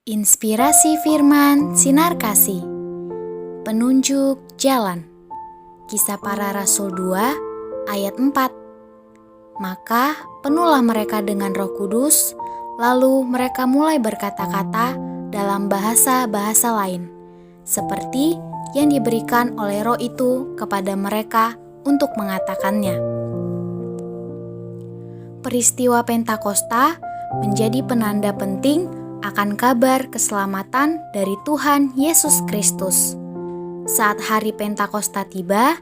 Inspirasi firman sinar kasih. Penunjuk jalan. Kisah para Rasul 2 ayat 4. Maka penuhlah mereka dengan Roh Kudus, lalu mereka mulai berkata-kata dalam bahasa-bahasa lain, seperti yang diberikan oleh Roh itu kepada mereka untuk mengatakannya. Peristiwa Pentakosta menjadi penanda penting akan kabar keselamatan dari Tuhan Yesus Kristus. Saat hari Pentakosta tiba,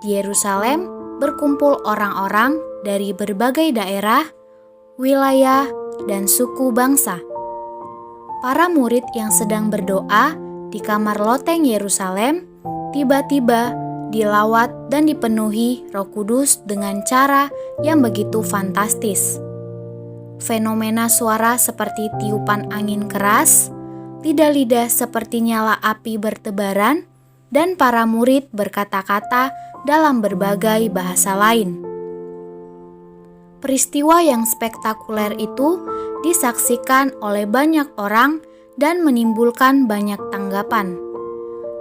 di Yerusalem berkumpul orang-orang dari berbagai daerah, wilayah, dan suku bangsa. Para murid yang sedang berdoa di kamar loteng Yerusalem tiba-tiba dilawat dan dipenuhi Roh Kudus dengan cara yang begitu fantastis. Fenomena suara seperti tiupan angin keras, lidah-lidah seperti nyala api bertebaran, dan para murid berkata-kata dalam berbagai bahasa lain. Peristiwa yang spektakuler itu disaksikan oleh banyak orang dan menimbulkan banyak tanggapan.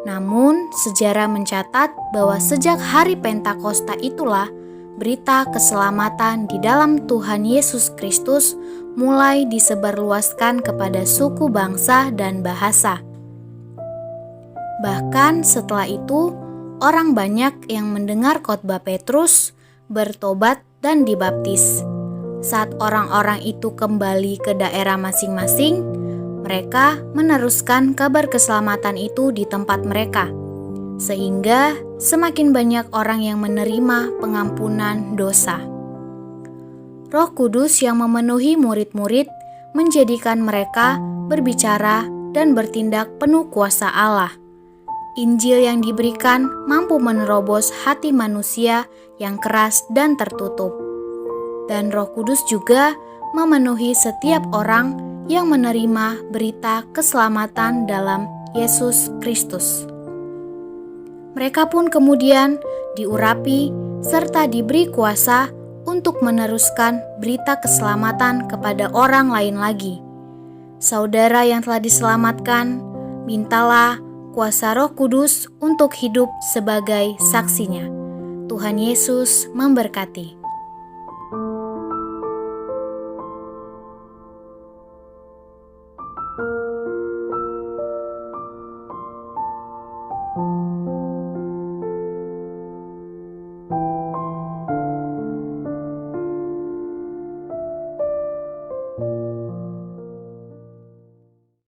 Namun, sejarah mencatat bahwa sejak hari Pentakosta itulah berita keselamatan di dalam Tuhan Yesus Kristus mulai disebarluaskan kepada suku bangsa dan bahasa. Bahkan setelah itu, orang banyak yang mendengar khotbah Petrus, bertobat dan dibaptis. Saat orang-orang itu kembali ke daerah masing-masing, mereka meneruskan kabar keselamatan itu di tempat mereka, sehingga semakin banyak orang yang menerima pengampunan dosa. Roh Kudus yang memenuhi murid-murid menjadikan mereka berbicara dan bertindak penuh kuasa Allah. Injil yang diberikan mampu menerobos hati manusia yang keras dan tertutup. Dan Roh Kudus juga memenuhi setiap orang yang menerima berita keselamatan dalam Yesus Kristus. Mereka pun kemudian diurapi serta diberi kuasa untuk meneruskan berita keselamatan kepada orang lain lagi. Saudara yang telah diselamatkan, mintalah kuasa Roh Kudus untuk hidup sebagai saksinya. Tuhan Yesus memberkati.